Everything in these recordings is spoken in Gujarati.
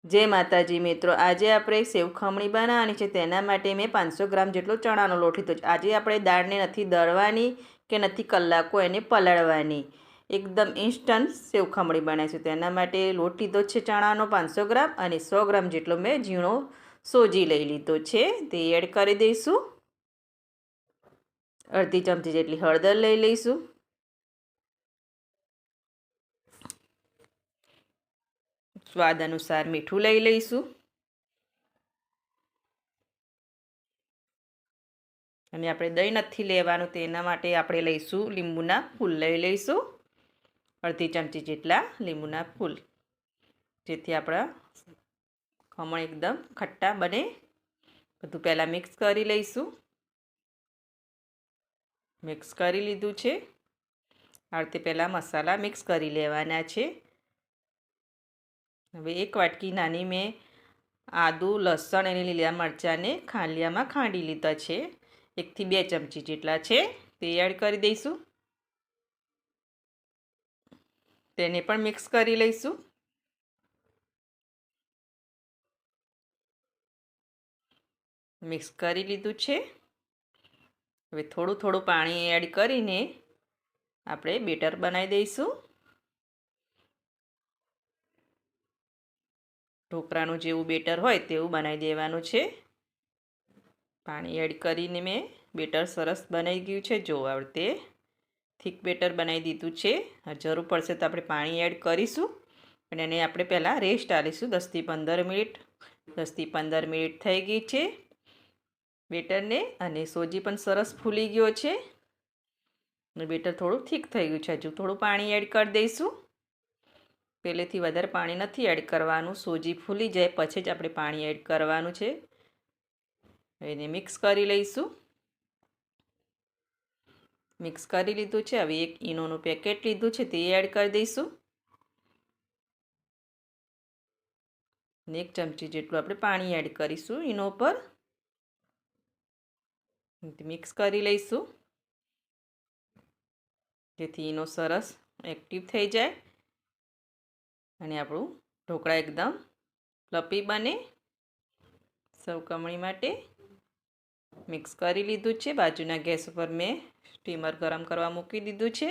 જય માતાજી મિત્રો, આજે આપણે સેવ ખમણી બનાવવાની છે. તેના માટે મેં 500 ગ્રામ જેટલો ચણાનો લોટ લીધો છે. આજે આપણે દાળને નથી દળવાની કે નથી કલાકો એને પલાળવાની, એકદમ ઇન્સ્ટન્ટ સેવ ખમણી બનાવીશું. તેના માટે લોટ લીધો છે ચણાનો 500 ગ્રામ અને 100 ગ્રામ જેટલો મેં ઝીણો સોજી લઈ લીધો છે. તે એડ કરી દઈશું. અડધી ચમચી જેટલી હળદર લઈ લઈશું. સ્વાદ અનુસાર મીઠું લઈ લઈશું. અને આપણે દહીં નથી લેવાનું, તેના માટે આપણે લઈશું લીંબુના ફૂલ લઈ લઈશું. અડધી ચમચી જેટલા લીંબુના ફૂલ, જેથી આપણા ખમણ એકદમ ખટ્ટા બને. બધું પહેલાં મિક્સ કરી લઈશું. મિક્સ કરી લીધું છે. આ રીતે પહેલાં મસાલા મિક્સ કરી લેવાના છે. હવે એક વાટકી નાની મેં આદું, લસણ અને લીલા મરચાંને ખાંડિયામાં ખાંડી લીધા છે. 1 થી 2 ચમચી જેટલા છે, તે એડ કરી દઈશું. તેને પણ મિક્સ કરી લઈશું. મિક્સ કરી લીધું છે. હવે થોડું થોડું પાણી એડ કરીને આપણે બેટર બનાવી દઈશું. ઢોકળાનું જેવું બેટર હોય તેવું બનાવી દેવાનું છે. પાણી એડ કરીને મેં બેટર સરસ બનાવી ગયું છે. જો આ રીતે થીક બેટર બનાવી દીધું છે. જરૂર પડશે તો આપણે પાણી એડ કરીશું અને એને આપણે પહેલાં રેસ્ટ આપીશું 10 થી 15 મિનિટ. 10 થી 15 મિનિટ થઈ ગઈ છે બેટરને, અને સોજી પણ સરસ ફૂલી ગયો છે. બેટર થોડું થીક થઈ ગયું છે. હજુ થોડું પાણી એડ કરી દઈશું. પહેલેથી વધારે પાણી નથી એડ કરવાનું, સોજી ફૂલી જાય પછી જ આપણે પાણી એડ કરવાનું છે. એને મિક્સ કરી લઈશું. મિક્સ કરી લીધું છે. હવે 1 ઈનોનું પેકેટ લીધું છે, તે એડ કરી દઈશું. અને 1 ચમચી જેટલું આપણે પાણી એડ કરીશું ઈનો પર. મિક્સ કરી લઈશું, જેથી ઈનો સરસ એક્ટિવ થઈ જાય અને આપણું ઢોકળા એકદમ ફ્લફી બને. સૌ ખમણી માટે મિક્સ કરી લીધું છે. બાજુના ગેસ ઉપર મેં સ્ટીમર ગરમ કરવા મૂકી દીધું છે.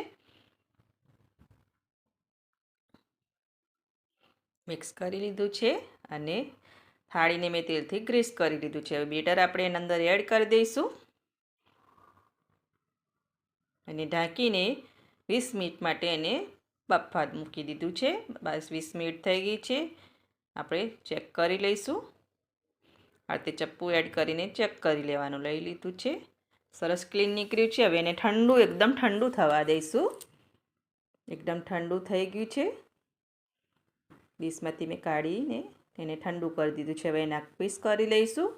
મિક્સ કરી લીધું છે અને થાળીને મેં તેલથી ગ્રીસ કરી લીધું છે. હવે બેટર આપણે એની અંદર એડ કરી દઈશું અને ઢાંકીને 20 મિનિટ માટે એને બફવા મૂકી દીધું છે. બસ 20 મિનિટ થઈ ગઈ છે. આપણે ચેક કરી લઈશું. આ રીતે ચપ્પુ એડ કરીને ચેક કરી લેવાનું. લઈ લીધું છે. સરસ ક્લીન નીકળ્યું છે. હવે એને એકદમ ઠંડુ થવા દઈશું. એકદમ ઠંડુ થઈ ગયું છે. ડીશમાંથી મેં કાઢીને એને ઠંડુ કરી દીધું છે. હવે એના પીસ કરી લઈશું.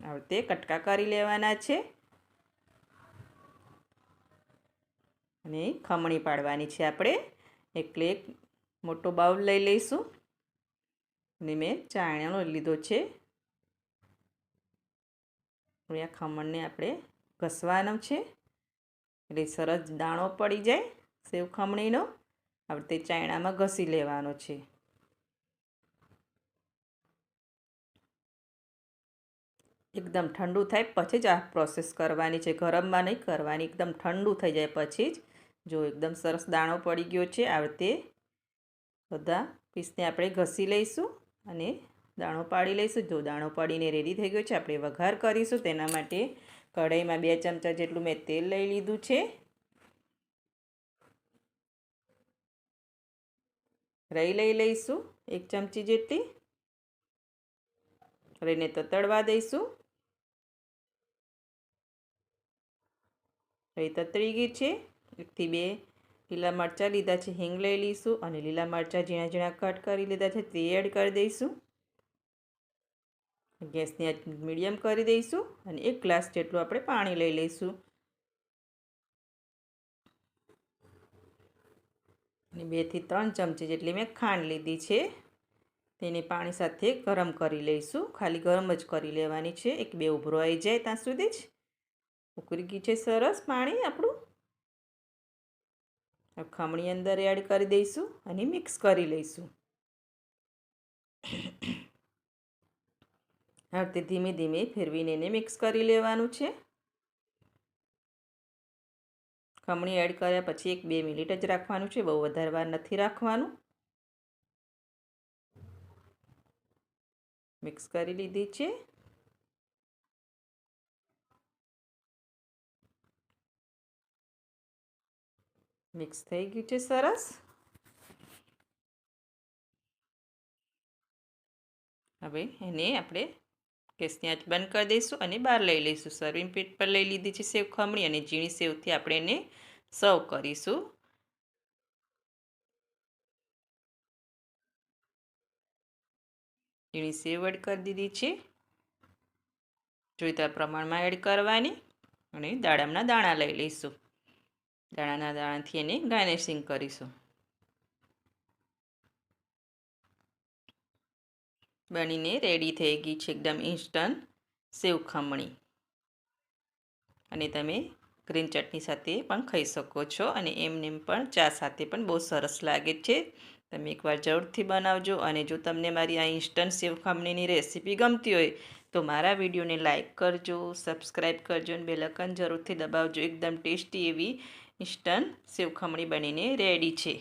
આ રીતે કટકા કરી લેવાના છે અને ખમણી પાડવાની છે. આપણે એટલે એક મોટો બાઉલ લઈ લઈશું અને મેં ચાયણાનો લીધો છે. હવે આ ખમણને આપણે ઘસવાનો છે એટલે સરસ દાણો પડી જાય સેવ ખમણીનો. આ રીતે ચાયણામાં ઘસી લેવાનો છે. એકદમ ઠંડુ થાય પછી જ આ પ્રોસેસ કરવાની છે, ગરમમાં નહીં કરવાની. એકદમ ઠંડુ થઈ જાય પછી જ. જો એકદમ સરસ દાણો પડી ગયો છે. આ રીતે બધા પીસને આપણે ઘસી લઈશું અને દાણો પાડી લઈશું. જો દાણો પાડીને રેડી થઈ ગયો છે, આપણે વઘાર કરીશું. તેના માટે કઢાઈમાં 2 ચમચા જેટલું મેં તેલ લઈ લીધું છે. રાઈ લઈ લઈશું 1 ચમચી જેટલી. રાઈને તતડવા દઈશું. રાઈ તતળી ગઈ છે. 1 થી 2 લીલા મરચાં લીધા છે, હિંગ લઈ લઈશું અને લીલા મરચાં ઝીણા ઝીણા કટ કરી લીધા છે, તે એડ કરી દઈશું. ગેસની આંચ મીડિયમ કરી દઈશું અને 1 ગ્લાસ જેટલું આપણે પાણી લઈ લઈશું. અને 2 થી 3 ચમચી જેટલી મેં ખાંડ લીધી છે, તેને પાણી સાથે ગરમ કરી લઈશું. ખાલી ગરમ જ કરી લેવાની છે. 1-2 ઉભરો આવી જાય ત્યાં સુધી જ. ઉકળી ગયું છે સરસ પાણી આપણું. ખમણી અંદર એડ કરી દઈશું અને મિક્સ કરી લઈશું. હવે ધીમે ધીમે ફેરવીને એને મિક્સ કરી લેવાનું છે. ખમણી એડ કર્યા પછી 1-2 મિનિટ જ રાખવાનું છે, બહુ વધારે વાર નથી રાખવાનું. મિક્સ કરી લીધી છે. મિક્સ થઈ ગયું છે સરસ. હવે એને આપણે ગેસની આંચ બંધ કરી દઈશું અને બહાર લઈ લઈશું. સર્વિંગ પ્લેટ પર લઈ લીધી છે સેવ ખમણી અને ઝીણી સેવથી આપણે એને સર્વ કરીશું. ઝીણી સેવ એડ કરી દીધી છે. જોઈતા પ્રમાણમાં એડ કરવાની અને દાડમના દાણા લઈ લઈશું. દાણાના દાણાથી એને ગાર્નિશિંગ કરીશું. બનીને રેડી થઈ ગઈ છે એકદમ ઇન્સ્ટન્ટ સેવ ખમણી. અને તમે ગ્રીન ચટણી સાથે પણ ખાઈ શકો છો અને એમને પણ ચા સાથે પણ બહુ સરસ લાગે છે. તમે એકવાર જરૂરથી બનાવજો. અને જો તમને મારી આ ઇન્સ્ટન્ટ સેવ ખમણીની રેસીપી ગમતી હોય તો મારા વિડીયોને લાઇક કરજો, સબસ્ક્રાઈબ કરજો અને બેલ આઇકન જરૂરથી દબાવજો. એકદમ ટેસ્ટી એવી ઇન્સ્ટન્ટ સેવ ખમણી બનીને રેડી છે.